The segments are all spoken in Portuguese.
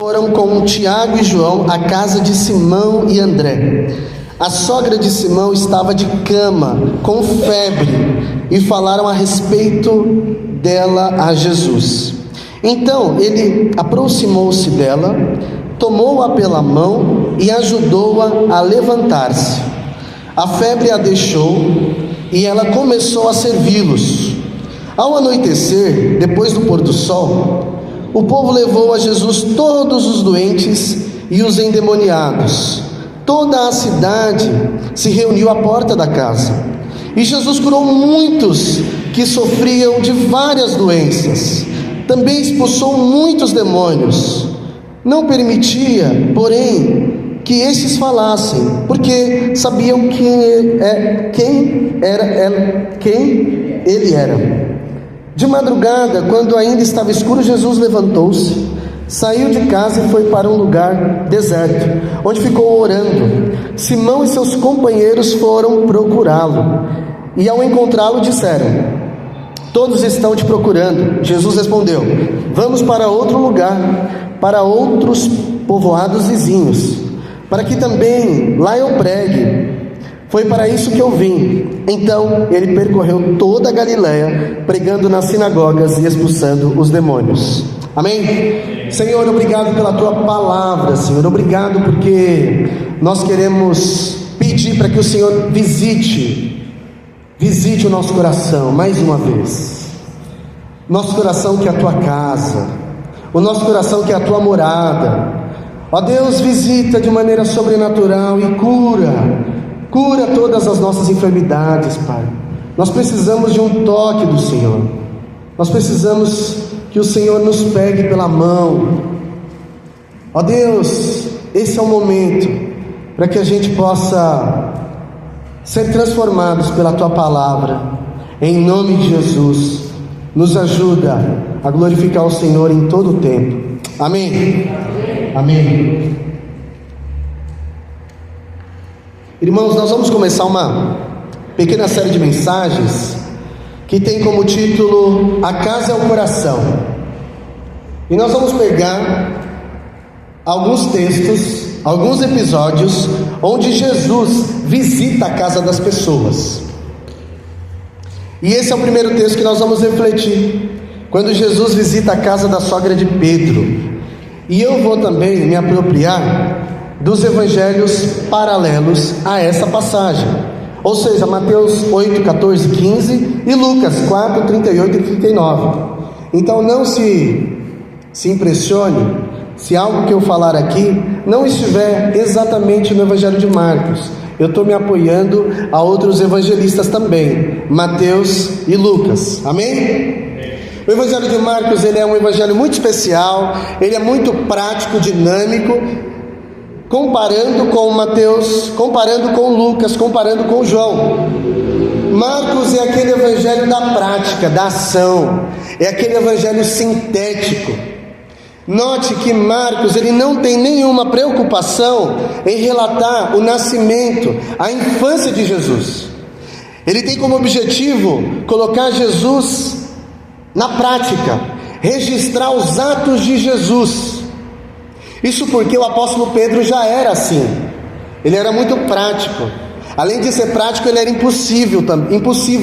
Foram com Tiago e João à casa de Simão e André. A sogra de Simão estava de cama, com febre, e falaram a respeito dela a Jesus. Então ele aproximou-se dela, tomou-a pela mão e ajudou-a a levantar-se. A febre a deixou e ela começou a servi-los. Ao anoitecer, depois do pôr do sol, o povo levou a Jesus todos os doentes e os endemoniados. Toda a cidade se reuniu à porta da casa. E Jesus curou muitos que sofriam de várias doenças. Também expulsou muitos demônios. Não permitia, porém, que estes falassem, porque sabiam quem ele era. De madrugada, quando ainda estava escuro, Jesus levantou-se, saiu de casa e foi para um lugar deserto, onde ficou orando. Simão e seus companheiros foram procurá-lo, e ao encontrá-lo disseram: todos estão te procurando. Jesus respondeu: vamos para outro lugar, para outros povoados vizinhos, para que também lá eu pregue. Foi para isso que eu vim. Então ele percorreu toda a Galiléia, pregando nas sinagogas e expulsando os demônios. Amém? Senhor, obrigado pela tua palavra, Senhor. Obrigado porque nós queremos pedir para que o Senhor visite o nosso coração mais uma vez. Nosso coração que é a tua casa, o nosso coração que é a tua morada. Ó Deus, visita de maneira sobrenatural e cura todas as nossas enfermidades, Pai. Nós precisamos de um toque do Senhor. Nós precisamos que o Senhor nos pegue pela mão. Ó Deus, esse é o momento para que a gente possa ser transformados pela Tua palavra. Em nome de Jesus, nos ajuda a glorificar o Senhor em todo o tempo. Amém? Amém. Irmãos, nós vamos começar uma pequena série de mensagens que tem como título A Casa é o Coração. E nós vamos pegar alguns textos, alguns episódios onde Jesus visita a casa das pessoas. E esse é o primeiro texto que nós vamos refletir, quando Jesus visita a casa da sogra de Pedro. E eu vou também me apropriar dos evangelhos paralelos a essa passagem, ou seja, Mateus 8, 14, 15 e Lucas 4, 38 e 39. Então não se impressione se algo que eu falar aqui não estiver exatamente no evangelho de Marcos. Eu estou me apoiando a outros evangelistas também, Mateus e Lucas. Amém? O evangelho de Marcos, ele é um evangelho muito especial, ele é muito prático, dinâmico, comparando com Mateus, comparando com Lucas, comparando com João. Marcos é aquele evangelho da prática, da ação, é aquele evangelho sintético. Note que Marcos, ele não tem nenhuma preocupação em relatar o nascimento, a infância de Jesus. Ele tem como objetivo colocar Jesus na prática, registrar os atos de Jesus. Isso porque o apóstolo Pedro já era assim. Ele era muito prático. Além de ser prático, ele era impossível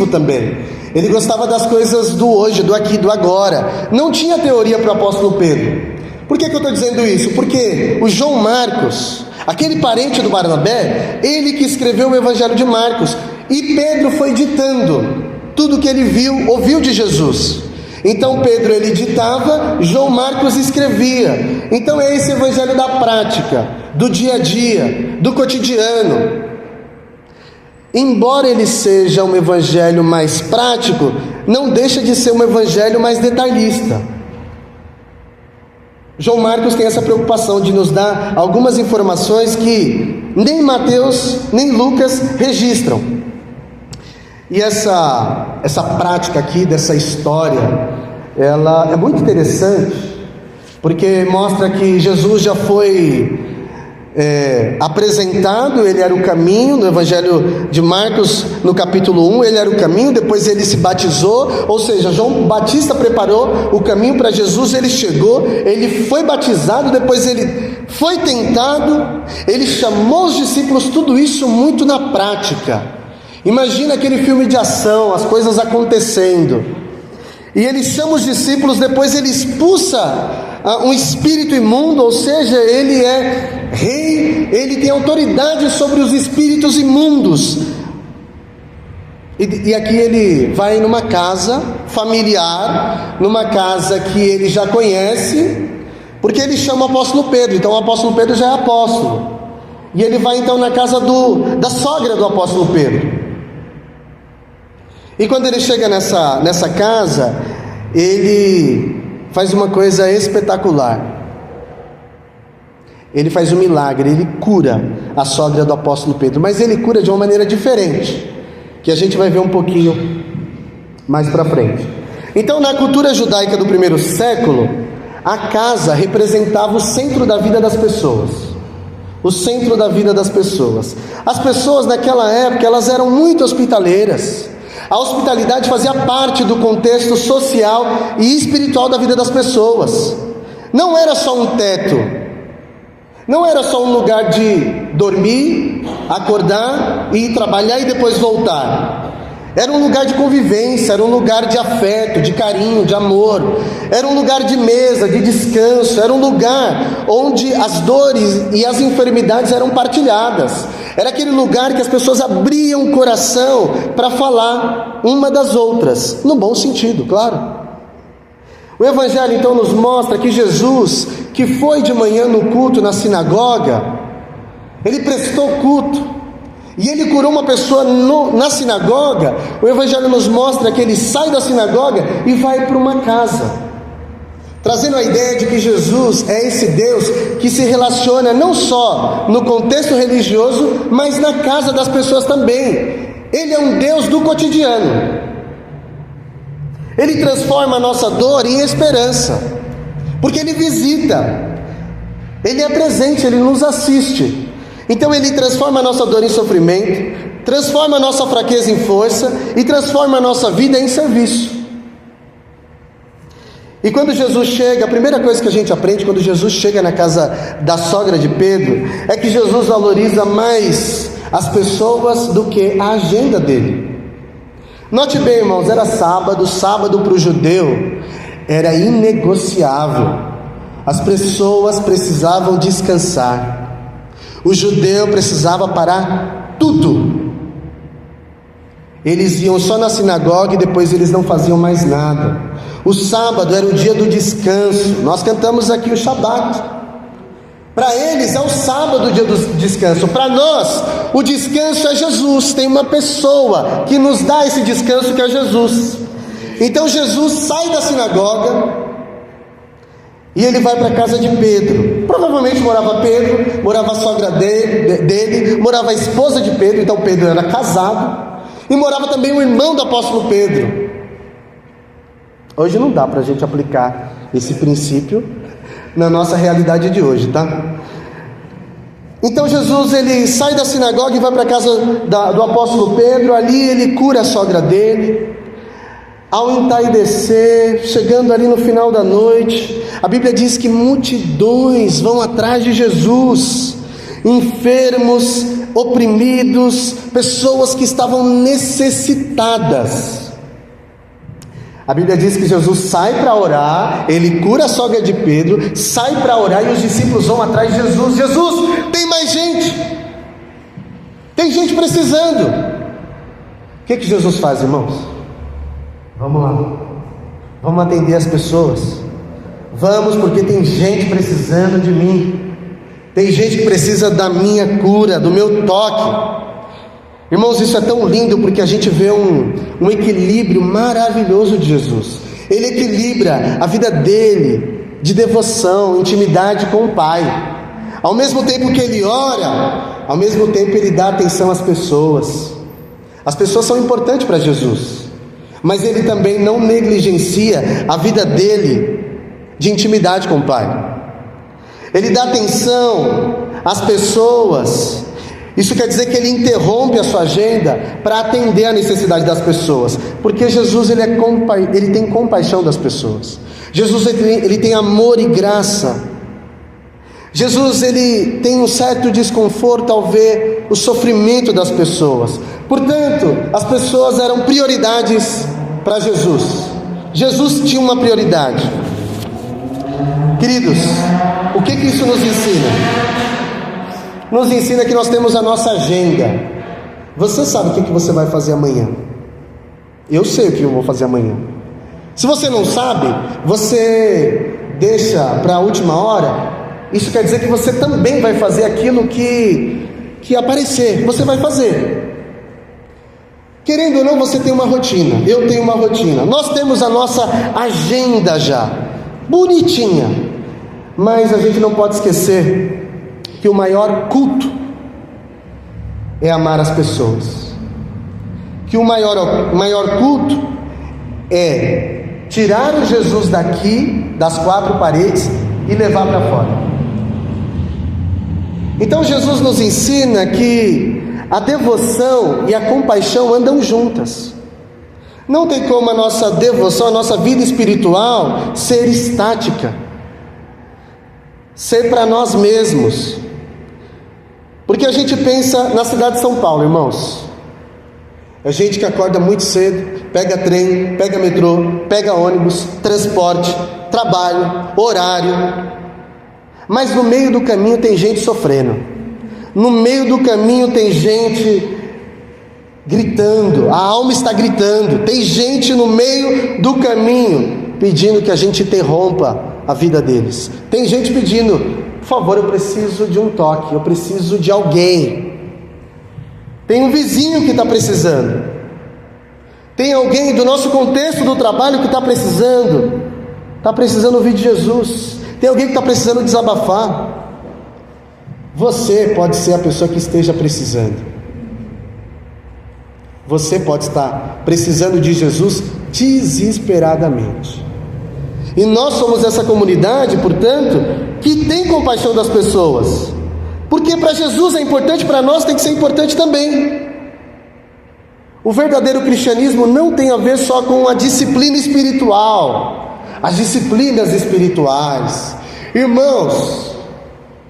também. Ele gostava das coisas do hoje, do aqui, do agora. Não tinha teoria para o apóstolo Pedro. Por que eu estou dizendo isso? Porque o João Marcos, aquele parente do Barnabé, ele que escreveu o evangelho de Marcos, e Pedro foi ditando tudo que ele viu, ouviu de Jesus. Então Pedro, ele ditava, João Marcos escrevia. Então é esse evangelho da prática, do dia a dia, do cotidiano. Embora ele seja um evangelho mais prático, não deixa de ser um evangelho mais detalhista. João Marcos tem essa preocupação de nos dar algumas informações que nem Mateus nem Lucas registram. E essa prática aqui, dessa história, ela é muito interessante, porque mostra que Jesus já foi apresentado, ele era o caminho. No Evangelho de Marcos, no capítulo 1, ele era o caminho, depois ele se batizou, ou seja, João Batista preparou o caminho para Jesus, ele chegou, ele foi batizado, depois ele foi tentado, ele chamou os discípulos, tudo isso muito na prática. Imagina aquele filme de ação, as coisas acontecendo, e ele chama os discípulos, depois ele expulsa um espírito imundo, ou seja, ele é rei, ele tem autoridade sobre os espíritos imundos. E aqui ele vai numa casa familiar, numa casa que ele já conhece, porque ele chama o apóstolo Pedro, então o apóstolo Pedro já é apóstolo, e ele vai então na casa da sogra do apóstolo Pedro. E quando ele chega nessa casa, ele faz uma coisa espetacular. Ele faz um milagre, ele cura a sogra do apóstolo Pedro, mas ele cura de uma maneira diferente, que a gente vai ver um pouquinho mais para frente. Então, na cultura judaica do primeiro século, a casa representava o centro da vida das pessoas. O centro da vida das pessoas. As pessoas naquela época, elas eram muito hospitaleiras. A hospitalidade fazia parte do contexto social e espiritual da vida das pessoas. Não era só um teto, não era só um lugar de dormir, acordar e ir trabalhar e depois voltar. Era um lugar de convivência, era um lugar de afeto, de carinho, de amor. Era um lugar de mesa, de descanso. Era um lugar onde as dores e as enfermidades eram partilhadas. Era aquele lugar que as pessoas abriam o coração para falar uma das outras, no bom sentido, claro. O Evangelho então nos mostra que Jesus, que foi de manhã no culto na sinagoga, ele prestou culto, e ele curou uma pessoa na sinagoga. O Evangelho nos mostra que ele sai da sinagoga e vai para uma casa, trazendo a ideia de que Jesus é esse Deus que se relaciona não só no contexto religioso, mas na casa das pessoas também. Ele é um Deus do cotidiano. Ele transforma a nossa dor em esperança, porque ele visita, ele é presente, ele nos assiste. Então ele transforma a nossa dor em sofrimento, transforma a nossa fraqueza em força e transforma a nossa vida em serviço. E quando Jesus chega, a primeira coisa que a gente aprende quando Jesus chega na casa da sogra de Pedro é que Jesus valoriza mais as pessoas do que a agenda dele. Note bem, irmãos, era sábado para o judeu era inegociável. As pessoas precisavam descansar. O judeu precisava parar tudo. Eles iam só na sinagoga e depois eles não faziam mais nada. O sábado era o dia do descanso. Nós cantamos aqui o Shabat. Para eles é o sábado o dia do descanso. Para nós, o descanso é Jesus. Tem uma pessoa que nos dá esse descanso, que é Jesus. Então Jesus sai da sinagoga e ele vai para a casa de Pedro. Provavelmente morava Pedro, morava a sogra dele, morava a esposa de Pedro. Então Pedro era casado, e morava também o irmão do apóstolo Pedro. Hoje não dá para a gente aplicar esse princípio na nossa realidade de hoje, tá? Então Jesus, ele sai da sinagoga e vai para a casa do apóstolo Pedro. Ali ele cura a sogra dele. Ao entardecer, chegando ali no final da noite, a Bíblia diz que multidões vão atrás de Jesus, enfermos, oprimidos, pessoas que estavam necessitadas. A Bíblia diz que Jesus sai para orar, ele cura a sogra de Pedro, sai para orar e os discípulos vão atrás de Jesus. Jesus, tem mais gente, tem gente precisando. O que Jesus faz, irmãos? Vamos lá, vamos atender as pessoas, vamos, porque tem gente precisando de mim, tem gente que precisa da minha cura, do meu toque. Irmãos, isso é tão lindo, porque a gente vê um equilíbrio maravilhoso de Jesus. Ele equilibra a vida dele de devoção, intimidade com o Pai. Ao mesmo tempo que ele ora, ao mesmo tempo ele dá atenção às pessoas. As pessoas são importantes para Jesus, mas ele também não negligencia a vida dele de intimidade com o Pai. Ele dá atenção as pessoas. Isso quer dizer que ele interrompe a sua agenda para atender a necessidade das pessoas, porque Jesus ele tem compaixão das pessoas. Jesus ele tem amor e graça. Jesus ele tem um certo desconforto ao ver o sofrimento das pessoas. Portanto, as pessoas eram prioridades para Jesus. Jesus tinha uma prioridade. Queridos, o que isso nos ensina? Nos ensina que nós temos a nossa agenda. Você sabe o que você vai fazer amanhã? Eu sei o que eu vou fazer amanhã. Se você não sabe, você deixa para a última hora. Isso quer dizer que você também vai fazer aquilo que aparecer. Você vai fazer. Querendo ou não, você tem uma rotina. Eu tenho uma rotina. Nós temos a nossa agenda já, bonitinha. Mas a gente não pode esquecer que o maior culto é amar as pessoas. Que o maior culto é tirar o Jesus daqui, das quatro paredes, e levar para fora. Então Jesus nos ensina que a devoção e a compaixão andam juntas. Não tem como a nossa devoção, a nossa vida espiritual ser estática, ser para nós mesmos. Porque a gente pensa na cidade de São Paulo, irmãos. É gente que acorda muito cedo, pega trem, pega metrô, pega ônibus, transporte, trabalho, horário. Mas no meio do caminho tem gente sofrendo. No meio do caminho tem gente gritando, a alma está gritando. Tem gente no meio do caminho pedindo que a gente interrompa a vida deles. Tem gente pedindo: por favor, eu preciso de um toque, eu preciso de alguém. Tem um vizinho que está precisando. Tem alguém do nosso contexto do trabalho que está precisando ouvir de Jesus. Tem alguém que está precisando desabafar. Você pode ser a pessoa que esteja precisando. Você pode estar precisando de Jesus desesperadamente. E nós somos essa comunidade, portanto, que tem compaixão das pessoas. Porque para Jesus é importante, para nós tem que ser importante também. O verdadeiro cristianismo não tem a ver só com a disciplina espiritual, as disciplinas espirituais. Irmãos,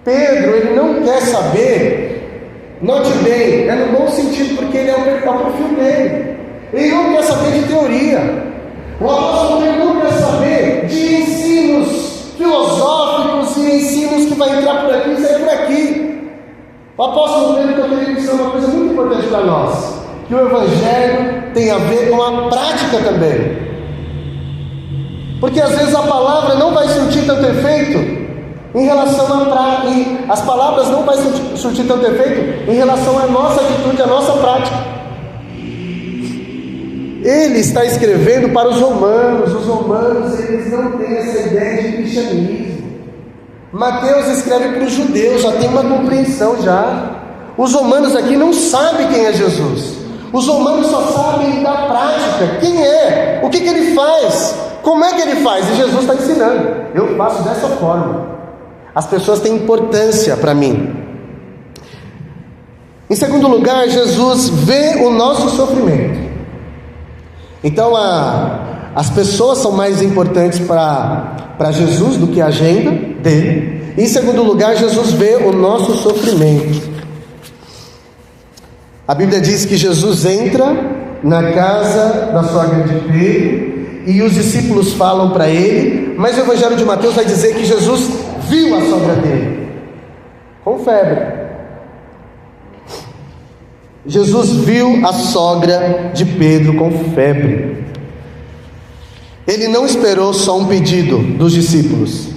Pedro, ele não quer saber, note bem, é no bom sentido, porque ele é o perfil dele. Ele não quer saber de teoria. O apóstolo Pedro não quer saber de ensinos filosóficos e ensinos que vai entrar por aqui e sair por aqui. O apóstolo Pedro também disse uma coisa muito importante para nós, que o evangelho tem a ver com a prática também. Porque às vezes a palavra não vai surtir tanto efeito em relação à prática, as palavras não vão surtir tanto efeito em relação à nossa atitude, à nossa prática. Ele está escrevendo para os romanos eles não têm essa ideia de cristianismo. Mateus escreve para os judeus, já tem uma compreensão já. Os romanos aqui não sabem quem é Jesus. Os romanos só sabem da prática, quem é, o que ele faz, como é que ele faz, e Jesus está ensinando. Eu faço dessa forma. As pessoas têm importância para mim. Em segundo lugar, Jesus vê o nosso sofrimento. Então as pessoas são mais importantes para Jesus do que a agenda dele. Em segundo lugar, Jesus vê o nosso sofrimento. A Bíblia diz que Jesus entra na casa da sogra de Pedro e os discípulos falam para ele, mas o Evangelho de Mateus vai dizer que Jesus viu a sogra dele com febre. Jesus viu a sogra de Pedro com febre. Ele não esperou só um pedido dos discípulos.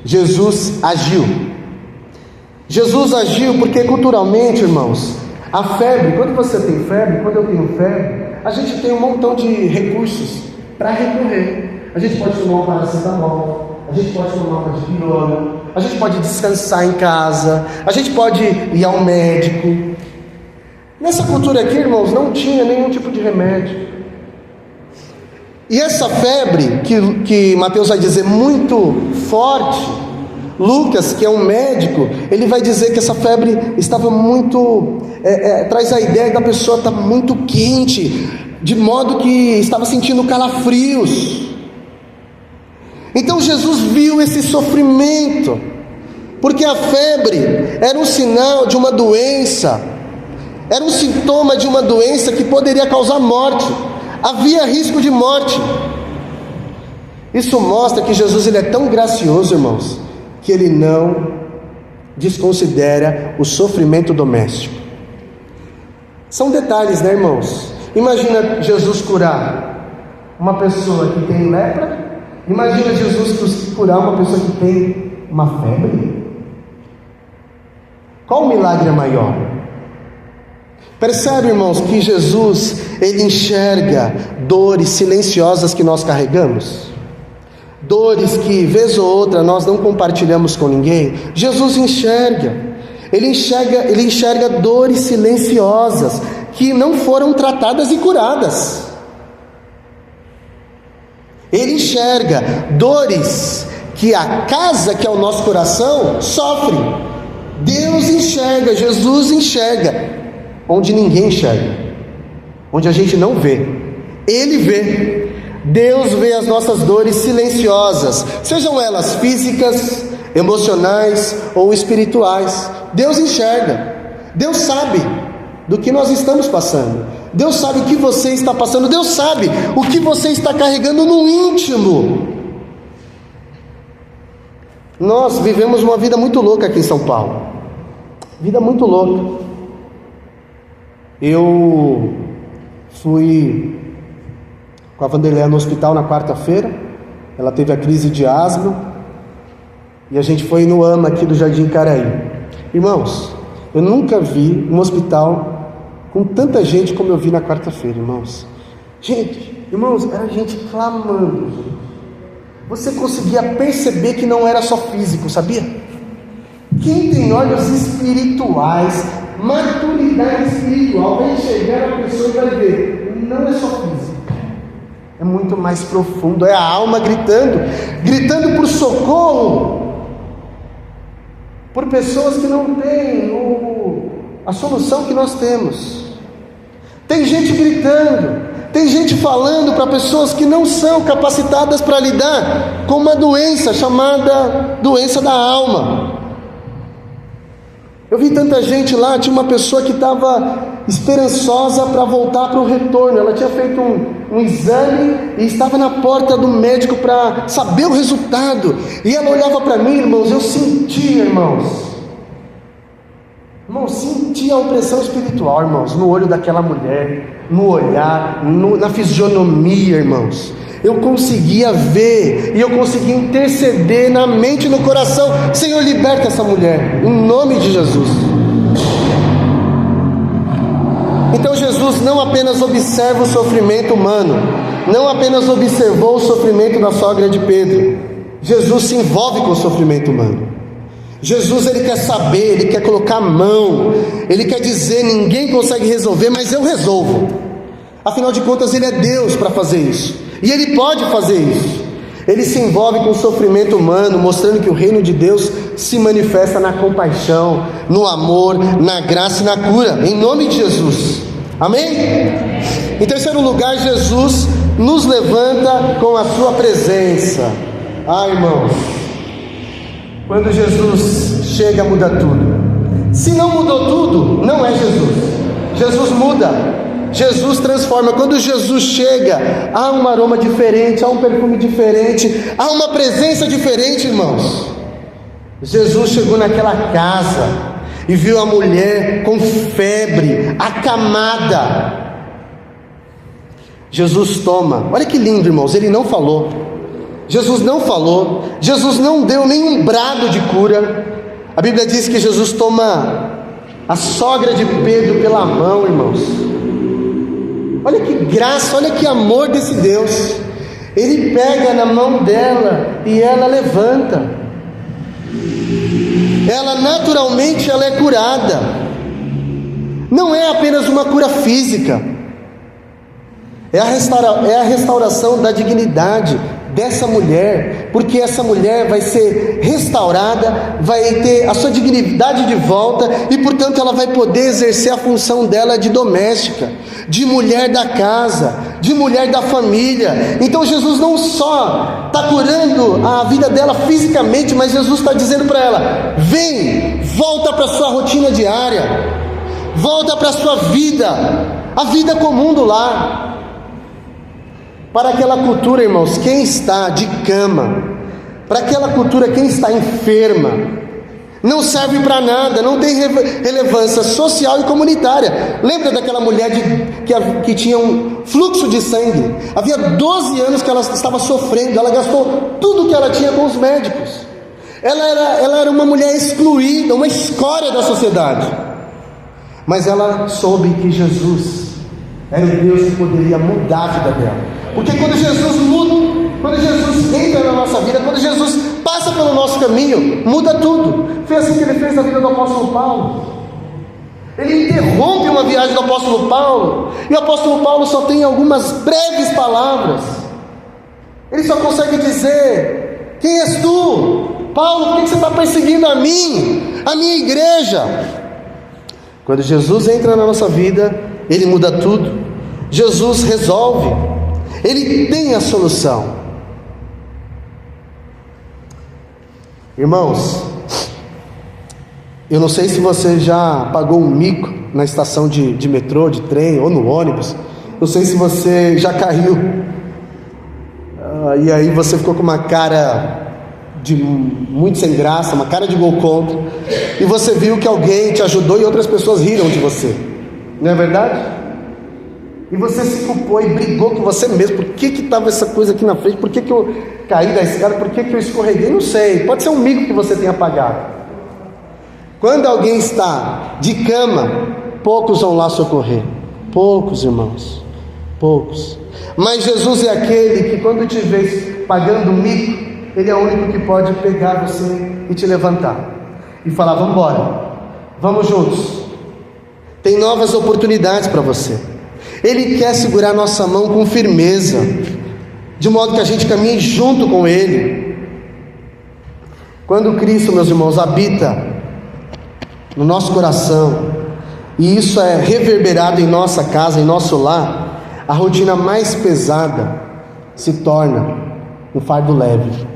Jesus agiu. Jesus agiu porque culturalmente, irmãos, a febre, quando você tem febre, quando eu tenho febre, a gente tem um montão de recursos para recorrer. A gente pode tomar um paracetamol, a gente pode tomar uma dipirona, a gente pode descansar em casa, a gente pode ir ao médico. Nessa cultura aqui, irmãos, não tinha nenhum tipo de remédio. E essa febre, que Mateus vai dizer muito forte, Lucas, que é um médico, ele vai dizer que essa febre estava muito, traz a ideia da pessoa estar muito quente, de modo que estava sentindo calafrios. Então Jesus viu esse sofrimento, porque a febre era um sinal de uma doença, era um sintoma de uma doença que poderia causar morte, havia risco de morte. Isso mostra que Jesus ele é tão gracioso, irmãos, que ele não desconsidera o sofrimento doméstico. São detalhes, né, irmãos? Imagina Jesus curar uma pessoa que tem lepra. Imagina Jesus curar uma pessoa que tem uma febre. Qual o milagre maior? Percebe, irmãos, que Jesus ele enxerga dores silenciosas que nós carregamos, dores que vez ou outra nós não compartilhamos com ninguém. Jesus ele enxerga dores silenciosas que não foram tratadas e curadas. Ele enxerga dores que a casa, que é o nosso coração, sofre. Deus enxerga, Jesus enxerga onde ninguém enxerga, onde a gente não vê. Ele vê. Deus vê as nossas dores silenciosas, sejam elas físicas, emocionais ou espirituais. Deus enxerga. Deus sabe do que nós estamos passando. Deus sabe o que você está passando. Deus sabe o que você está carregando no íntimo. Nós vivemos uma vida muito louca aqui em São Paulo. Vida muito louca. Eu fui com a Vanderleia no hospital na quarta-feira. Ela teve a crise de asma e a gente foi no AMA aqui do Jardim Caraí. Irmãos, eu nunca vi um hospital com tanta gente como eu vi na quarta-feira, irmãos. Irmãos, era gente clamando. Você conseguia perceber que não era só físico, sabia? Quem tem olhos espirituais, maturidade espiritual, vai enxergar a pessoa e vai ver, não é só físico, é muito mais profundo, é a alma gritando por socorro, por pessoas que não têm a solução que nós temos. Tem gente gritando, tem gente falando para pessoas que não são capacitadas para lidar com uma doença chamada doença da alma. Eu vi tanta gente lá. Tinha uma pessoa que estava esperançosa para voltar para o retorno. Ela tinha feito um exame e estava na porta do médico para saber o resultado. E ela olhava para mim, irmãos, eu sentia, sentia a opressão espiritual, irmãos, no olho daquela mulher, no olhar, na fisionomia, irmãos. Eu conseguia ver e eu conseguia interceder na mente e no coração. Senhor, liberta essa mulher, em nome de Jesus. Então Jesus não apenas observa o sofrimento humano, não apenas observou o sofrimento da sogra de Pedro. Jesus se envolve com o sofrimento humano. Jesus ele quer saber, ele quer colocar a mão, ele quer dizer, ninguém consegue resolver, mas eu resolvo. Afinal de contas ele é Deus para fazer isso, e ele pode fazer isso. Ele se envolve com o sofrimento humano, mostrando que o reino de Deus se manifesta na compaixão, no amor, na graça e na cura, em nome de Jesus. Amém? Em terceiro lugar, Jesus nos levanta com a sua presença. Irmãos, quando Jesus chega, muda tudo. Se não mudou tudo, não é Jesus. Jesus muda, Jesus transforma. Quando Jesus chega, há um aroma diferente, há um perfume diferente, há uma presença diferente, irmãos. Jesus chegou naquela casa e viu a mulher com febre, acamada. Jesus toma, olha que lindo, irmãos, ele não falou. Jesus não falou, Jesus não deu nenhum brado de cura. A Bíblia diz que Jesus toma a sogra de Pedro pela mão, irmãos. Olha que graça, olha que amor desse Deus. Ele pega na mão dela e ela levanta. Ela naturalmente ela é curada. Não é apenas uma cura física, é a restauração da dignidade dessa mulher, porque essa mulher vai ser restaurada, vai ter a sua dignidade de volta, e portanto ela vai poder exercer a função dela de doméstica, de mulher da casa, de mulher da família. Então Jesus não só está curando a vida dela fisicamente, mas Jesus está dizendo para ela: vem, volta para a sua rotina diária, volta para a sua vida, a vida comum do lar. Para aquela cultura, irmãos, quem está de cama, para aquela cultura, quem está enferma, não serve para nada, não tem relevância social e comunitária. Lembra daquela mulher que tinha um fluxo de sangue? Havia 12 anos que ela estava sofrendo, ela gastou tudo que ela tinha com os médicos. Ela era uma mulher excluída, uma escória da sociedade. Mas ela soube que Jesus era o Deus que poderia mudar a vida dela. Porque quando Jesus muda, quando Jesus entra na nossa vida, quando Jesus passa pelo nosso caminho, muda tudo. Foi assim que ele fez na vida do apóstolo Paulo. Ele interrompe uma viagem do apóstolo Paulo, e o apóstolo Paulo só tem algumas breves palavras. Ele só consegue dizer: quem és tu, Paulo? Por que você está perseguindo a minha igreja? Quando Jesus entra na nossa vida, ele muda tudo. Jesus resolve. Ele tem a solução. Irmãos, eu não sei se você já pagou um mico na estação de metrô, de trem ou no ônibus. Não sei se você já caiu e aí você ficou com uma cara de muito sem graça, uma cara de gol contra, e você viu que alguém te ajudou e outras pessoas riram de você. Não é verdade? E você se culpou e brigou com você mesmo. Por que estava essa coisa aqui na frente? Por que eu caí da escada? Por que eu escorreguei? Não sei, pode ser um mico que você tenha pagado. Quando alguém está de cama, poucos vão lá socorrer. Poucos, irmãos, poucos. Mas Jesus é aquele que, quando te vê pagando mico, Ele é o único que pode pegar você e te levantar e falar: vamos embora, vamos juntos. Tem novas oportunidades para você. Ele quer segurar nossa mão com firmeza, de modo que a gente caminhe junto com Ele. Quando Cristo, meus irmãos, habita no nosso coração, e isso é reverberado em nossa casa, em nosso lar, a rotina mais pesada se torna um fardo leve.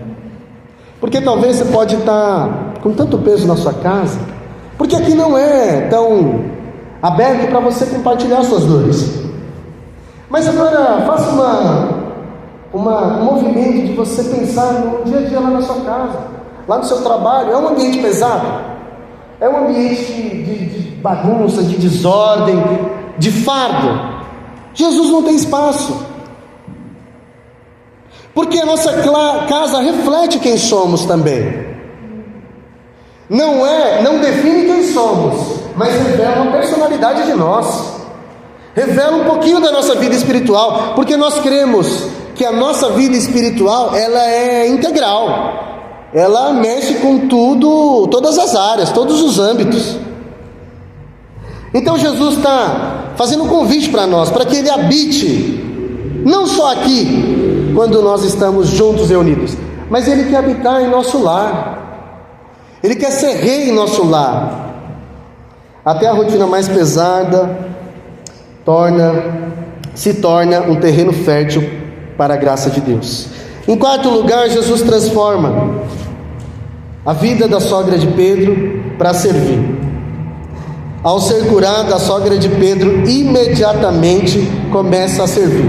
Porque talvez você pode estar com tanto peso na sua casa, porque aqui não é tão aberto para você compartilhar suas dores. Mas agora faça um movimento de você pensar no dia a dia lá na sua casa, lá no seu trabalho. É um ambiente pesado, é um ambiente de bagunça, de desordem, de fardo. Jesus não tem espaço, porque a nossa casa reflete quem somos também. Não define quem somos, mas revela uma personalidade de nós. Revela um pouquinho da nossa vida espiritual, porque nós cremos que a nossa vida espiritual, ela é integral, ela mexe com tudo, todas as áreas, todos os âmbitos. Então Jesus está fazendo um convite para nós, para que Ele habite, não só aqui, quando nós estamos juntos reunidos, mas Ele quer habitar em nosso lar, Ele quer ser rei em nosso lar. Até a rotina mais pesada se torna um terreno fértil para a graça de Deus. Em quarto lugar, Jesus transforma a vida da sogra de Pedro para servir. Ao ser curada, a sogra de Pedro imediatamente começa a servir.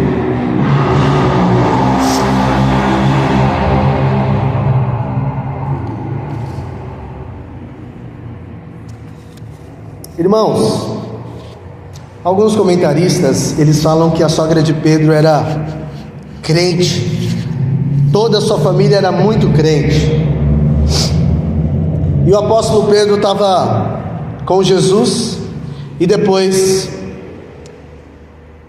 Irmãos, alguns comentaristas, eles falam que a sogra de Pedro era crente, toda a sua família era muito crente, e o apóstolo Pedro estava com Jesus, e depois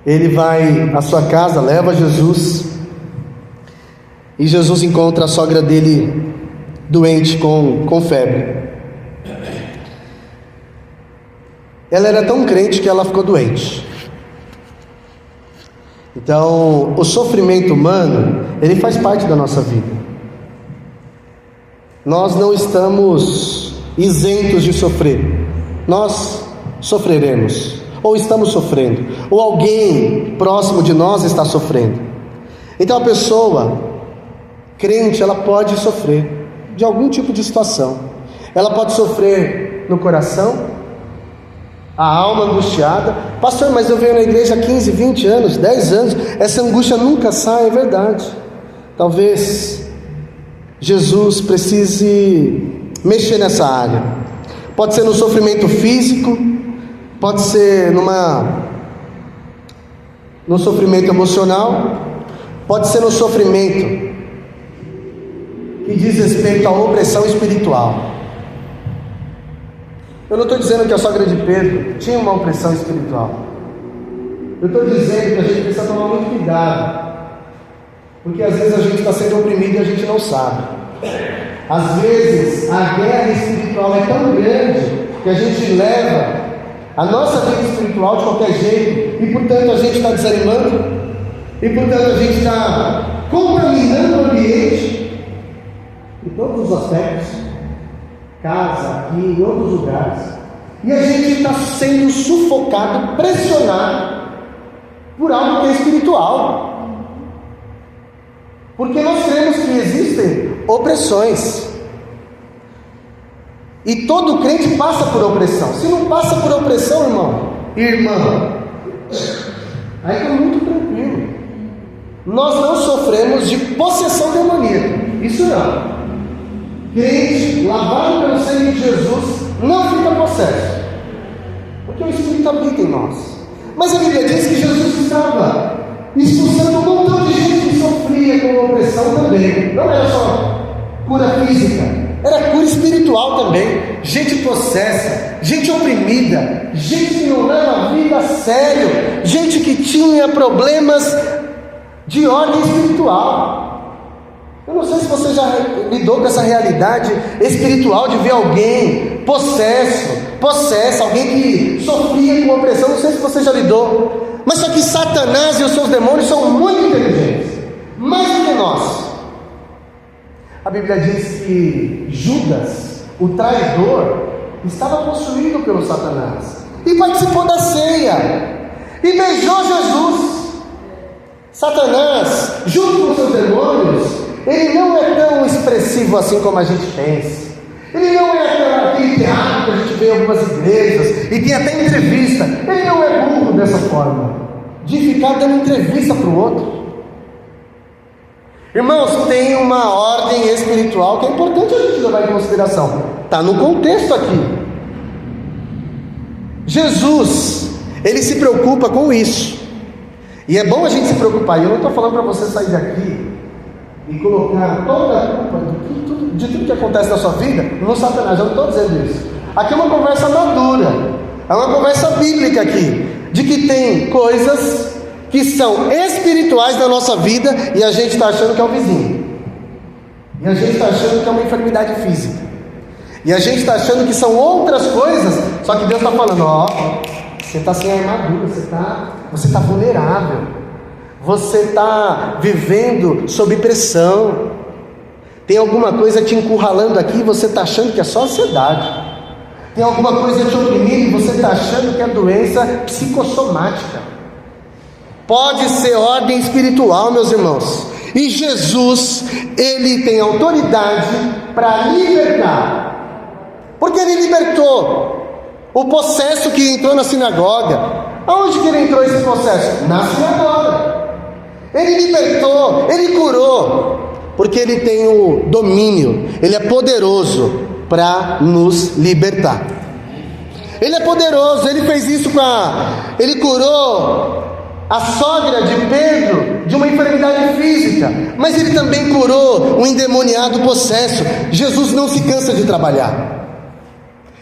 ele vai à sua casa, leva Jesus, e Jesus encontra a sogra dele doente com febre. Ela era tão crente que ela ficou doente. Então, o sofrimento humano, ele faz parte da nossa vida. Nós não estamos isentos de sofrer. Nós sofreremos, ou estamos sofrendo, ou alguém próximo de nós está sofrendo. Então a pessoa crente, ela pode sofrer de algum tipo de situação. Ela pode sofrer no coração, a alma angustiada. Pastor, mas eu venho na igreja há 15, 20 anos, 10 anos, essa angústia nunca sai. É verdade. Talvez Jesus precise mexer nessa área. Pode ser no sofrimento físico, pode ser no sofrimento emocional, pode ser no sofrimento que diz respeito à opressão espiritual. Eu não estou dizendo que a sogra de Pedro tinha uma opressão espiritual. Eu estou dizendo que a gente precisa tomar muito cuidado, porque às vezes a gente está sendo oprimido e a gente não sabe. Às vezes a guerra espiritual é tão grande que a gente leva a nossa vida espiritual de qualquer jeito, e portanto a gente está desanimando, e portanto a gente está contaminando o ambiente em todos os aspectos, casa, aqui, em outros lugares, e a gente está sendo sufocado, pressionado por algo que é espiritual, porque nós cremos que existem opressões, e todo crente passa por opressão. Se não passa por opressão, irmão e irmã, aí está muito tranquilo. Nós não sofremos de possessão demoníaca, isso não. Crente, lavado pelo sangue de Jesus, não fica possesso, porque o Espírito habita em nós. Mas a Bíblia diz que Jesus estava expulsando um montão de gente que sofria com opressão também. Não era só cura física, era cura espiritual também. Gente possessa, gente oprimida, gente que não leva a vida a sério, gente que tinha problemas de ordem espiritual. Eu não sei se você já lidou com essa realidade espiritual de ver alguém possessa, alguém que sofria com opressão. Não sei se você já lidou, mas só que Satanás e os seus demônios são muito inteligentes, mais do que nós. A Bíblia diz que Judas, o traidor, estava possuído pelo Satanás e participou da ceia e beijou Jesus. Satanás, junto com seus demônios, ele não é tão expressivo assim como a gente pensa. Ele não é aquele teatro que a gente vê em algumas igrejas e tem até entrevista. Ele não é burro dessa forma, de ficar dando entrevista para o outro. Irmãos, tem uma ordem espiritual que é importante a gente levar em consideração. Está no contexto aqui. Jesus, ele se preocupa com isso. E é bom a gente se preocupar. E eu não estou falando para você sair daqui e colocar toda a culpa de tudo que acontece na sua vida no Satanás. Eu não estou dizendo isso. Aqui é uma conversa madura, é uma conversa bíblica aqui, de que tem coisas que são espirituais da nossa vida e a gente está achando que é o vizinho, e a gente está achando que é uma enfermidade física, e a gente está achando que são outras coisas. Só que Deus está falando: ó, você está sem armadura, você está vulnerável, você está vivendo sob pressão, tem alguma coisa te encurralando aqui e você está achando que é só ansiedade, tem alguma coisa te oprimindo e você está achando que é doença psicossomática. Pode ser ordem espiritual, meus irmãos, e Jesus, ele tem autoridade para libertar, porque ele libertou o possesso que entrou na sinagoga. Aonde que ele entrou esse possesso? Na sinagoga. Ele libertou, ele curou, porque ele tem o domínio, ele é poderoso para nos libertar. Ele é poderoso, ele fez isso ele curou a sogra de Pedro de uma enfermidade física, mas ele também curou um endemoniado possesso. Jesus não se cansa de trabalhar.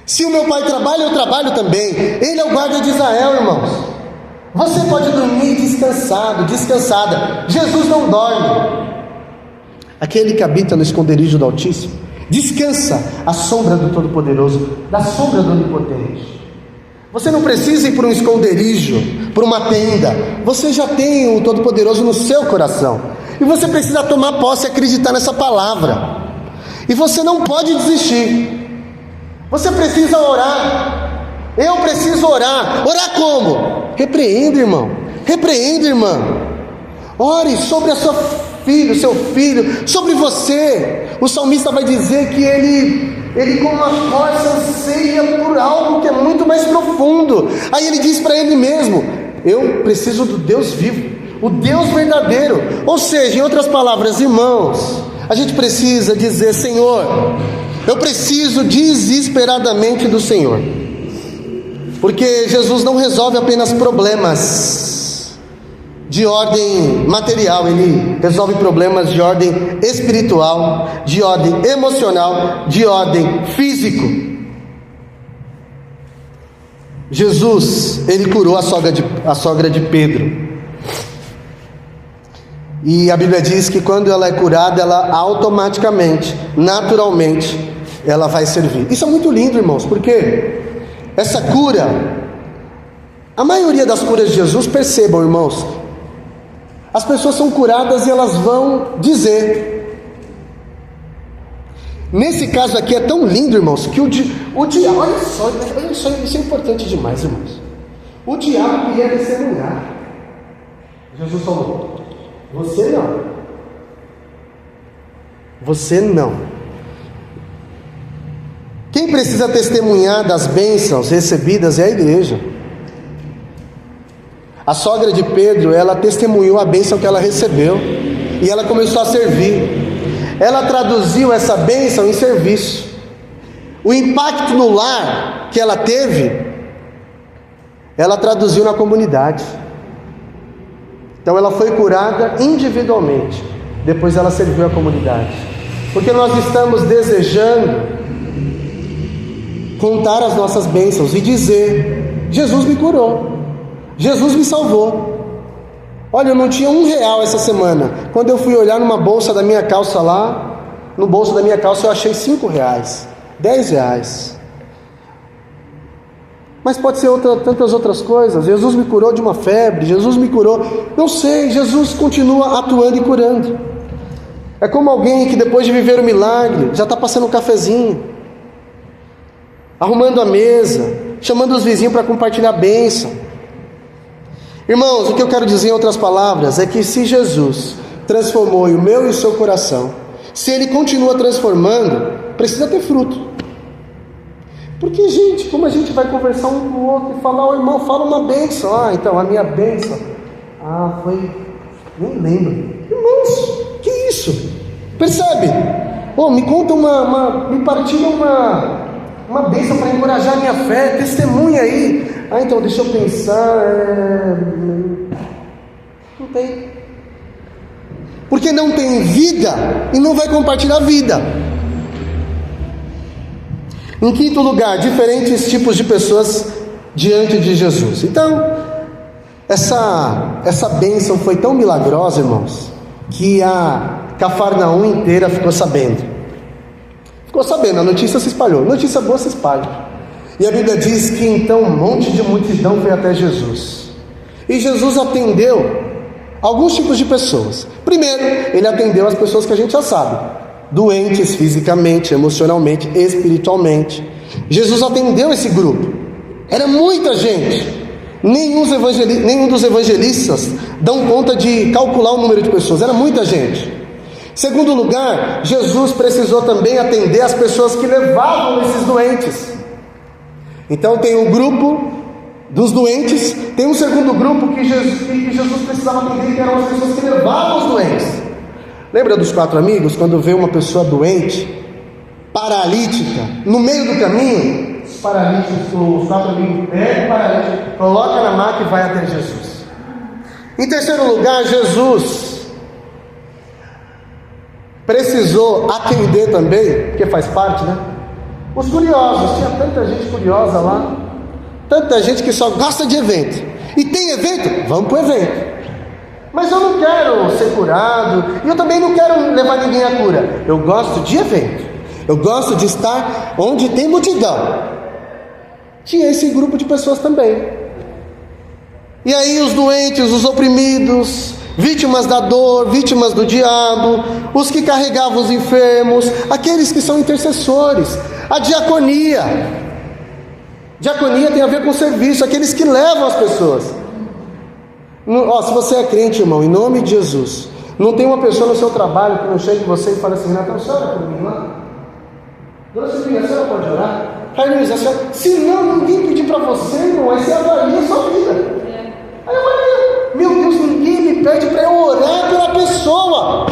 Se o meu pai trabalha, eu trabalho também. Ele é o guarda de Israel, irmãos. Você pode dormir descansado, descansada. Jesus não dorme. Aquele que habita no esconderijo do Altíssimo descansa à sombra do Todo-Poderoso, da sombra do Onipotente. Você não precisa ir para um esconderijo, para uma tenda. Você já tem o Todo-Poderoso no seu coração. E você precisa tomar posse e acreditar nessa palavra. E você não pode desistir. Você precisa orar. Eu preciso orar. Orar como? Repreenda, irmão. Repreenda, irmã. Ore sobre a sua filho, seu filho, sobre você. O salmista vai dizer que ele com uma força anseia por algo que é muito mais profundo. Aí ele diz para ele mesmo: eu preciso do Deus vivo, o Deus verdadeiro. Ou seja, em outras palavras, irmãos, a gente precisa dizer: Senhor, eu preciso desesperadamente do Senhor. Porque Jesus não resolve apenas problemas de ordem material, Ele resolve problemas de ordem espiritual, de ordem emocional, de ordem físico. Jesus, Ele curou a sogra de Pedro. E a Bíblia diz que quando ela é curada, ela automaticamente, naturalmente, ela vai servir. Isso é muito lindo, irmãos, porque essa cura, a maioria das curas de Jesus, percebam, irmãos, as pessoas são curadas e elas vão dizer. Nesse caso aqui é tão lindo, irmãos, que o diabo, olha só, isso é importante demais, irmãos. O diabo queria testemunhar. Jesus falou: você não. Você não. Quem precisa testemunhar das bênçãos recebidas é a igreja. A sogra de Pedro, ela testemunhou a bênção que ela recebeu e ela começou a servir. Ela traduziu essa bênção em serviço. O impacto no lar que ela teve, ela traduziu na comunidade. Então ela foi curada individualmente, depois ela serviu a comunidade. Porque nós estamos desejando contar as nossas bênçãos e dizer: Jesus me curou, Jesus me salvou. Olha, eu não tinha R$1 essa semana. Quando eu fui olhar numa bolsa da minha calça lá, no bolso da minha calça eu achei R$5, R$10. Mas pode ser tantas outras coisas. Jesus me curou de uma febre, Jesus me curou, não sei, Jesus continua atuando e curando. É como alguém que depois de viver o milagre, já está passando um cafezinho, arrumando a mesa, chamando os vizinhos para compartilhar a bênção. Irmãos, o que eu quero dizer em outras palavras é que se Jesus transformou o meu e o seu coração, se Ele continua transformando, precisa ter fruto. Porque, gente, como a gente vai conversar um com o outro e falar: ô irmão, fala uma bênção. Então, a minha bênção, foi, nem lembro. Irmãos, que isso? Percebe? Me conta me partilha uma bênção para encorajar a minha fé, testemunha aí. Então deixa eu pensar. Não tem. Porque não tem vida e não vai compartilhar vida. Em quinto lugar, diferentes tipos de pessoas diante de Jesus. Então, essa bênção foi tão milagrosa, irmãos, que a Cafarnaum inteira ficou sabendo. A notícia se espalhou. Notícia boa se espalha. E a Bíblia diz que então um monte de multidão foi até Jesus. E Jesus atendeu alguns tipos de pessoas. Primeiro, Ele atendeu as pessoas que a gente já sabe: doentes fisicamente, emocionalmente, espiritualmente. Jesus atendeu esse grupo. Era muita gente. Nenhum dos evangelistas dão conta de calcular o número de pessoas. Era muita gente. Segundo lugar, Jesus precisou também atender as pessoas que levavam esses doentes. Então tem um grupo dos doentes, tem um segundo grupo que Jesus precisava atender, que eram as pessoas que levavam os doentes. Lembra dos 4 amigos? Quando vê uma pessoa doente, paralítica, no meio do caminho, os 4 amigos pegam o paralítico, coloca na maca e vai até Jesus. Em terceiro lugar, Jesus precisou atender também, porque faz parte, né? Os curiosos. Tinha tanta gente curiosa lá, tanta gente que só gosta de evento. E tem evento? Vamos para o evento. Mas eu não quero ser curado, e eu também não quero levar ninguém à cura. Eu gosto de evento. Eu gosto de estar onde tem multidão. tinha esse grupo de pessoas também. E aí os doentes, os oprimidos, vítimas da dor, vítimas do diabo, os que carregavam os enfermos, aqueles que são intercessores, a diaconia. Diaconia tem a ver com serviço, aqueles que levam as pessoas. Se você é crente, irmão, em nome de Jesus, não tem uma pessoa no seu trabalho que não chegue em você e fale assim: Renato, a senhora pode me lá? Dona Silvina, a senhora pode orar? Carlinhos, a senhora... Se não, ninguém pedir para você, irmão, aí você avalia a sua vida. Aí eu falei: meu Deus, ninguém me pede para eu orar pela pessoa.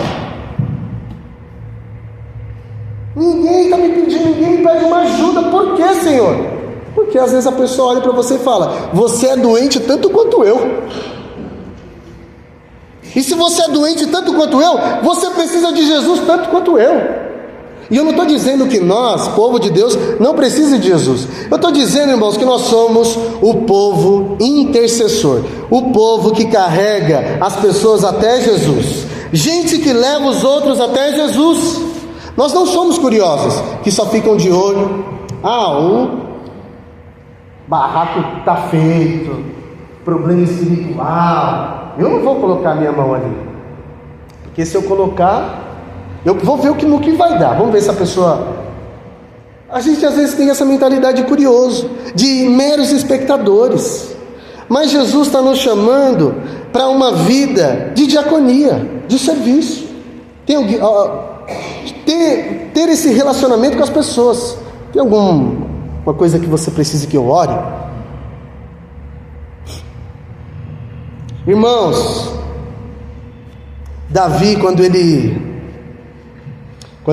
Ninguém está me pedindo, ninguém me pede uma ajuda. Por quê, Senhor? Porque às vezes a pessoa olha para você e fala: você é doente tanto quanto eu. E se você é doente tanto quanto eu, você precisa de Jesus tanto quanto eu. E eu não estou dizendo que nós, povo de Deus, não precisa de Jesus. Eu estou dizendo, irmãos, que nós somos o povo intercessor, o povo que carrega as pessoas até Jesus, gente que leva os outros até Jesus. Nós não somos curiosos, que só ficam de olho: o barraco está feito, problema espiritual, eu não vou colocar minha mão ali, porque se eu colocar, eu vou ver no que vai dar. Vamos ver se a pessoa... A gente às vezes tem essa mentalidade de curioso, de meros espectadores. Mas Jesus está nos chamando para uma vida de diaconia, de serviço. Ter esse relacionamento com as pessoas. Tem alguma coisa que você precisa que eu ore? Irmãos, Davi, quando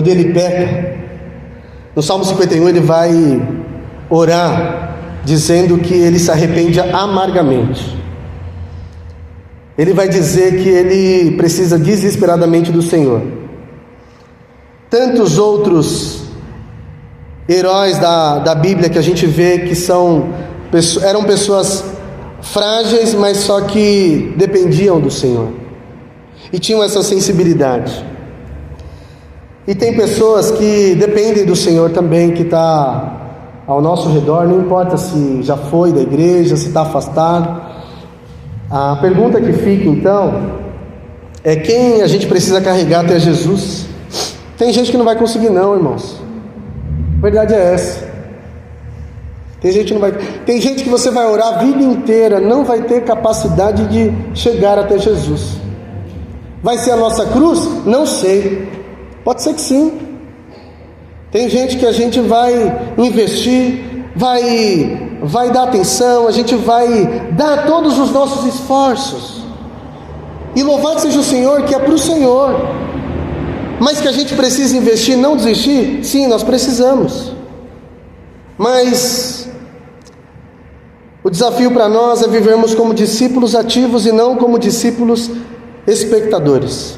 ele peca, no Salmo 51 ele vai orar dizendo que ele se arrepende amargamente. Ele vai dizer que ele precisa desesperadamente do Senhor. Tantos outros heróis da Bíblia que a gente vê que eram pessoas frágeis, mas só que dependiam do Senhor e tinham essa sensibilidade. E tem pessoas que dependem do Senhor também, que está ao nosso redor, não importa se já foi da igreja, se está afastado. A pergunta que fica então é: quem a gente precisa carregar até Jesus? Tem gente que não vai conseguir não, irmãos. A verdade é essa. Tem gente que você vai orar a vida inteira, não vai ter capacidade de chegar até Jesus. Vai ser a nossa cruz? Não sei. Pode ser que sim. Tem gente que a gente vai investir, vai dar atenção, a gente vai dar todos os nossos esforços. E louvado seja o Senhor, que é para o Senhor. Mas que a gente precisa investir, não desistir? Sim, nós precisamos. Mas o desafio para nós é vivermos como discípulos ativos e não como discípulos espectadores.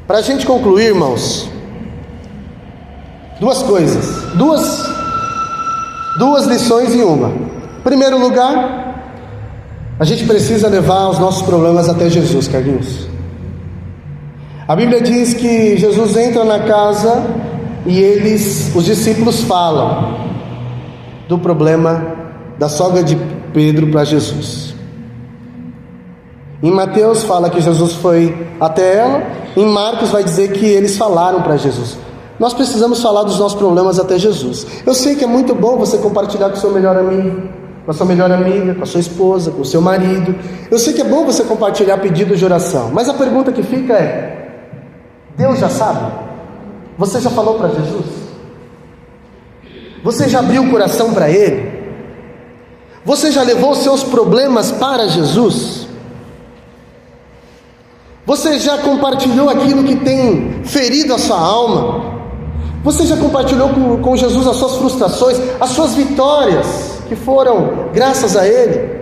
Para a gente concluir, irmãos, duas coisas, duas lições em uma. Em primeiro lugar, a gente precisa levar os nossos problemas até Jesus, Carlinhos. A Bíblia diz que Jesus entra na casa e os discípulos falam do problema da sogra de Pedro para Jesus. Em Mateus fala que Jesus foi até ela, em Marcos vai dizer que eles falaram para Jesus. Nós precisamos falar dos nossos problemas até Jesus. Eu sei que é muito bom você compartilhar com o seu melhor amigo, com a sua melhor amiga, com a sua esposa, com o seu marido. Eu sei que é bom você compartilhar pedidos de oração, mas a pergunta que fica é: Deus já sabe? Você já falou para Jesus? Você já abriu o coração para Ele? Você já levou os seus problemas para Jesus? Você já compartilhou aquilo que tem ferido a sua alma? Você já compartilhou com Jesus as suas frustrações, as suas vitórias, que foram graças a Ele?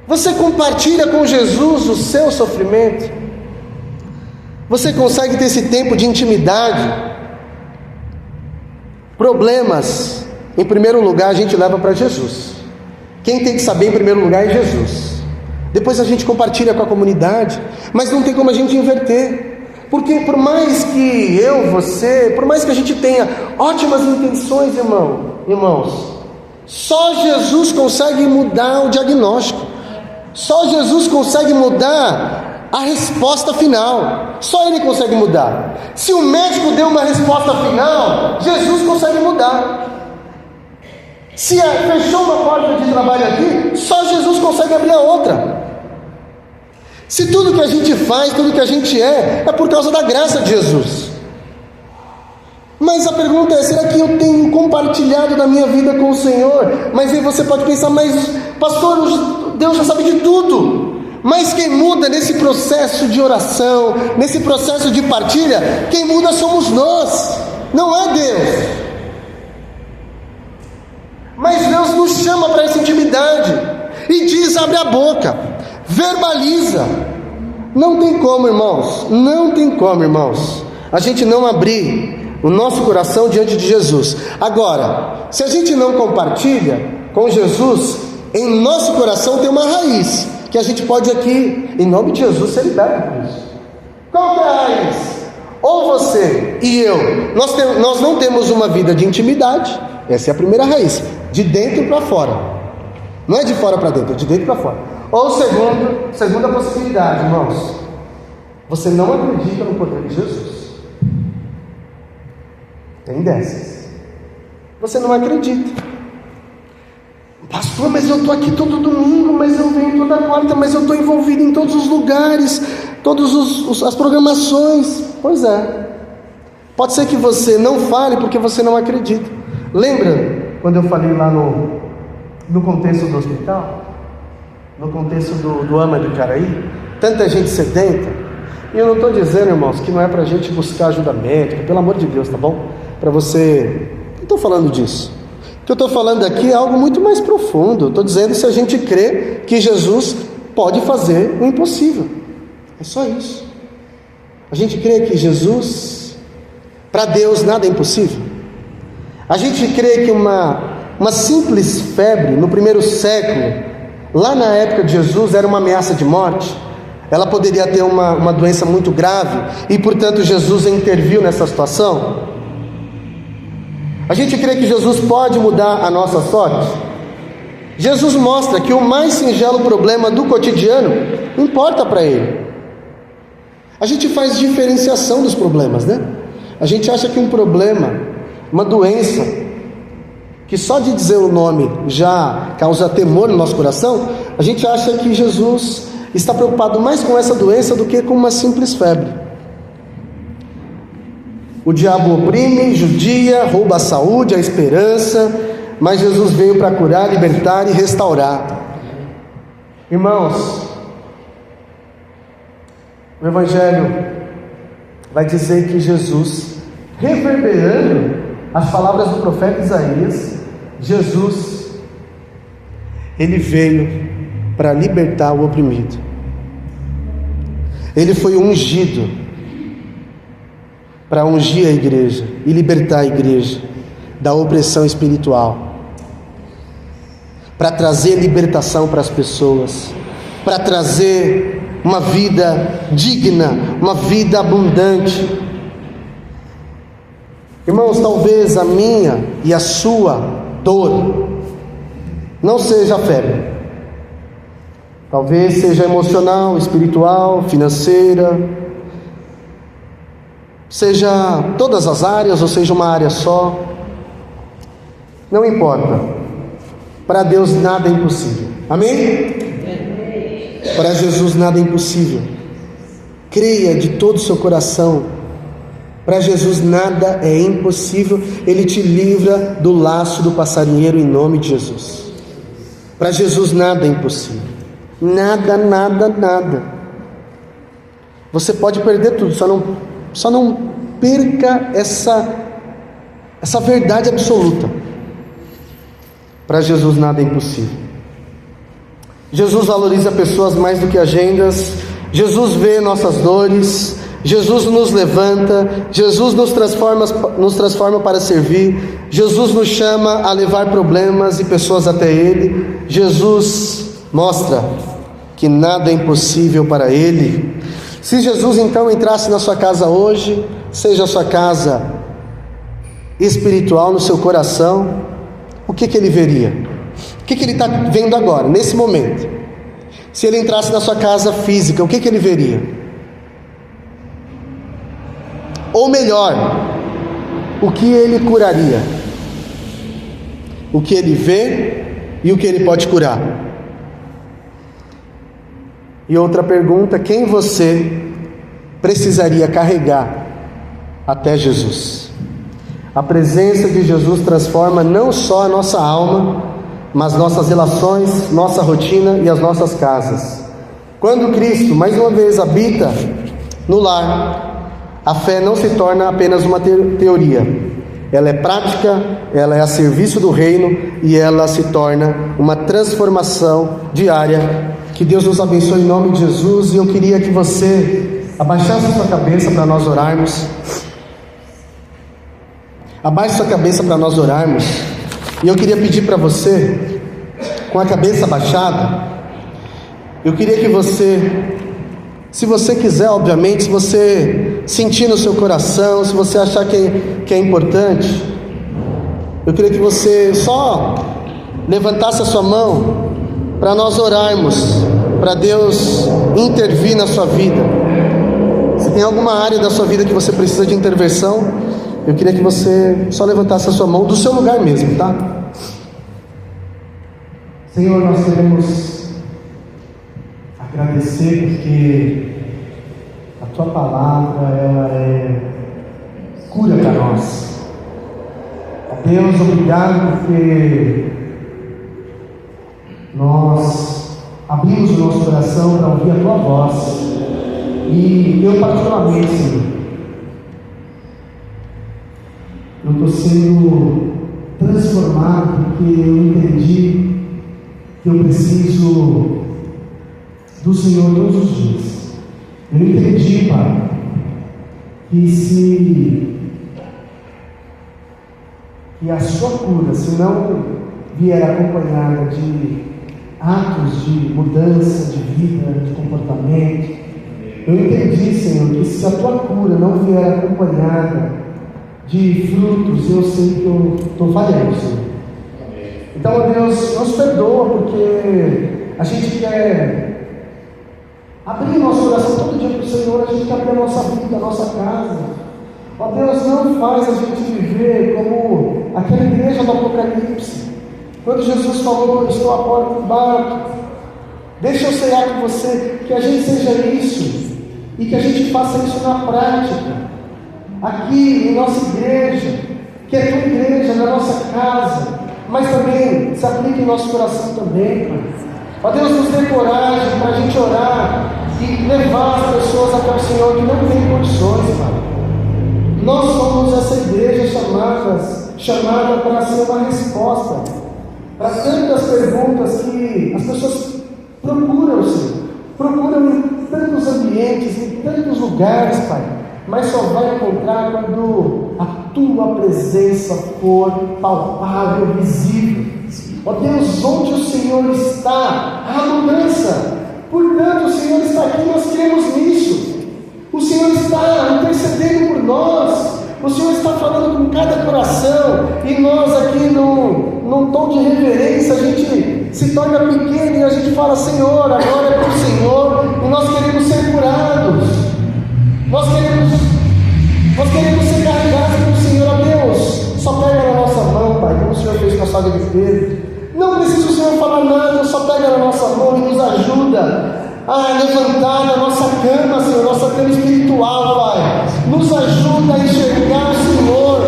Você compartilha com Jesus o seu sofrimento? Você consegue ter esse tempo de intimidade? Problemas, em primeiro lugar, a gente leva para Jesus. Quem tem que saber em primeiro lugar é Jesus. Depois a gente compartilha com a comunidade, mas não tem como a gente inverter. Porque por mais que você, por mais que a gente tenha ótimas intenções, irmãos, só Jesus consegue mudar o diagnóstico. Só Jesus consegue mudar a resposta final. Só Ele consegue mudar. Se o médico deu uma resposta final, Jesus consegue mudar. Se fechou uma porta de trabalho aqui, só Jesus consegue abrir a outra. Se tudo que a gente faz, tudo que a gente é por causa da graça de Jesus. Mas a pergunta é, será que eu tenho compartilhado da minha vida com o Senhor? Mas aí você pode pensar, mas pastor, Deus já sabe de tudo. Mas quem muda nesse processo de oração, nesse processo de partilha, quem muda somos nós, não é Deus. Mas Deus nos chama para essa intimidade e diz, abre a boca, verbaliza. Não tem como, irmãos, a gente não abrir o nosso coração diante de Jesus. Agora, se a gente não compartilha com Jesus, em nosso coração tem uma raiz, que a gente pode aqui, em nome de Jesus, ser liberto por isso. Qual que é a raiz? Ou você e eu, nós não temos uma vida de intimidade. Essa é a primeira raiz, de dentro para fora. Não é de fora para dentro, é de dentro para fora. Ou segunda possibilidade, irmãos, você não acredita no poder de Jesus. Tem dessas. Você não acredita. Pastor, mas eu estou aqui todo domingo, mas eu venho toda quarta, mas eu estou envolvido em todos os lugares, todas as programações. Pois é. Pode ser que você não fale porque você não acredita. Lembra quando eu falei lá no contexto do hospital? No contexto do AMA do Icaraí? Tanta gente sedenta. E eu não estou dizendo, irmãos, que não é para a gente buscar ajuda médica, pelo amor de Deus, tá bom? Para você... Não estou falando disso. O que eu estou falando aqui é algo muito mais profundo. Estou dizendo se a gente crê que Jesus pode fazer o impossível. É só isso. A gente crê que Jesus, para Deus nada é impossível. A gente crê que uma simples febre no primeiro século, lá na época de Jesus, era uma ameaça de morte. Ela poderia ter uma doença muito grave e, portanto, Jesus interviu nessa situação. A gente crê que Jesus pode mudar a nossa sorte. Jesus mostra que o mais singelo problema do cotidiano importa para Ele. A gente faz diferenciação dos problemas, né? A gente acha que um problema, uma doença, que só de dizer o nome já causa temor no nosso coração, a gente acha que Jesus está preocupado mais com essa doença do que com uma simples febre. O diabo oprime, judia, rouba a saúde, a esperança, mas Jesus veio para curar, libertar e restaurar. Irmãos, o Evangelho vai dizer que Jesus, reverberando as palavras do profeta Isaías, Jesus, ele veio para libertar o oprimido. Ele foi ungido para ungir a igreja e libertar a igreja da opressão espiritual, para trazer libertação para as pessoas, para trazer uma vida digna, uma vida abundante. Irmãos, talvez a minha e a sua dor não seja a febre, talvez seja emocional, espiritual, financeira, seja todas as áreas ou seja uma área só, não importa. Para Deus nada é impossível. Amém? Para Jesus nada é impossível. Creia de todo o seu coração. Para Jesus nada é impossível. Ele te livra do laço do passarinheiro em nome de Jesus. Para Jesus nada é impossível. Nada, nada, nada. Você pode perder tudo, só não perca essa verdade absoluta. Para Jesus nada é impossível. Jesus valoriza pessoas mais do que agendas. Jesus vê nossas dores. Jesus nos levanta. Jesus nos transforma para servir. Jesus nos chama a levar problemas e pessoas até Ele. Jesus mostra que nada é impossível para Ele. Se Jesus então entrasse na sua casa hoje, seja a sua casa espiritual, no seu coração, o que ele veria? O que ele está vendo agora, nesse momento? Se ele entrasse na sua casa física, o que ele veria? Ou melhor, o que ele curaria? O que ele vê e o que ele pode curar? E outra pergunta: quem você precisaria carregar até Jesus? A presença de Jesus transforma não só a nossa alma, mas nossas relações, nossa rotina e as nossas casas. Quando Cristo mais uma vez habita no lar, a fé não se torna apenas uma teoria. Ela é prática, ela é a serviço do reino e ela se torna uma transformação diária. Que Deus nos abençoe em nome de Jesus. E eu queria que você abaixasse a sua cabeça para nós orarmos. Abaixe sua cabeça para nós orarmos. E eu queria pedir para você, com a cabeça abaixada, eu queria que você, se você quiser, obviamente, se você sentir no seu coração, se você achar que é importante, eu queria que você só levantasse a sua mão para nós orarmos, para Deus intervir na sua vida. Se tem alguma área da sua vida que você precisa de intervenção, eu queria que você só levantasse a sua mão do seu lugar mesmo, tá? Senhor, nós queremos agradecer porque a Tua palavra, ela é cura para nós. Deus, obrigado porque nós abrimos o nosso coração para ouvir a Tua voz. E eu particularmente, Senhor, eu estou sendo transformado porque eu entendi que eu preciso do Senhor todos os dias. Eu entendi, Pai, que a sua cura, se não vier acompanhada de atos de mudança de vida, de comportamento, eu entendi, Senhor, que se a tua cura não vier acompanhada de frutos, eu sei que eu estou falhando, Senhor. Então, ó Deus, nos perdoa, porque a gente quer abrir nosso coração todo dia para o Senhor, a gente quer abrir a nossa vida, a nossa casa. Ó Deus, não faz a gente viver como aquela igreja do Apocalipse, quando Jesus falou: estou à porta do barco, deixa eu cear com você. Que a gente seja isso, e que a gente faça isso na prática, aqui em nossa igreja, que é tua igreja, na nossa casa, mas também se aplique em nosso coração também, Pai. Ó Deus, nos dê coragem para a gente orar e levar as pessoas até o Senhor que não tem condições, Pai. Nós somos essa igreja chamada para ser uma resposta para tantas perguntas que as pessoas procuram, Senhor. Procuram em tantos ambientes, em tantos lugares, Pai, mas só vai encontrar quando a tua presença for palpável, visível. Ó Deus, onde o Senhor está, há mudança. Portanto, o Senhor está aqui, nós cremos nisso. O Senhor está intercedendo por nós. O Senhor está falando com cada coração. E nós aqui, num tom de reverência, a gente se torna pequeno e a gente fala: Senhor, agora é para o Senhor. E nós queremos ser curados. Nós queremos ser carregados pelo Senhor. Ó Deus, só pega na nossa mão, Pai, como o Senhor fez com a sogra de Pedro. Não precisa o Senhor falar nada, só pega na nossa mão e nos ajuda a levantar da nossa cama, Senhor, nossa cama espiritual, Pai. Nos ajuda a enxergar o Senhor.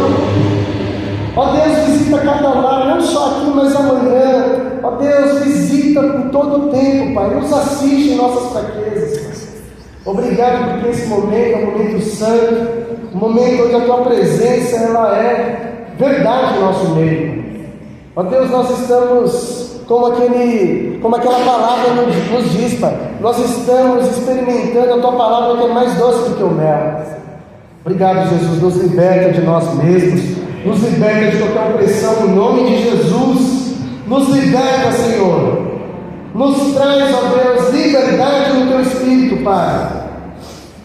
Ó Deus, visita cada lar, não só aqui, mas amanhã. Ó Deus, visita por todo o tempo, Pai. Nos assiste em nossas fraquezas. Obrigado porque esse momento é um momento santo, um momento onde a tua presença, ela é verdade no nosso meio. Ó Deus, nós estamos como aquela palavra nos diz, Pai. Nós estamos experimentando a tua palavra, que é mais doce do que o mel. Obrigado, Jesus. Nos liberta de nós mesmos, nos liberta de qualquer opressão em nome de Jesus. Nos liberta, Senhor. Nos traz, ó Deus, liberdade no teu Espírito, Pai.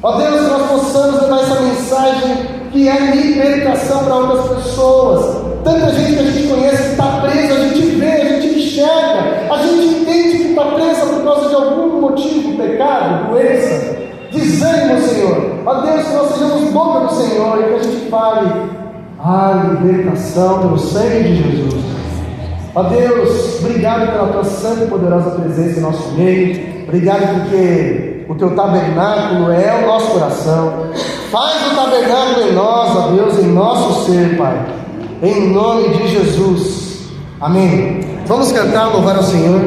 Ó Deus, que nós possamos levar essa mensagem que é libertação para outras pessoas. Tanta gente que a gente conhece que está presa, a gente vê, a gente enxerga, a gente entende que está presa por causa de algum motivo, pecado, doença, desânimo, Senhor. Ó Deus, que nós sejamos boca do Senhor e que a gente fale a libertação pelo sangue de Jesus. Ó Deus, obrigado pela tua santa e poderosa presença em nosso meio. Obrigado porque o teu tabernáculo é o nosso coração. Faz o tabernáculo em nós, ó Deus, em nosso ser, Pai. Em nome de Jesus. Amém. Vamos cantar, louvar ao Senhor.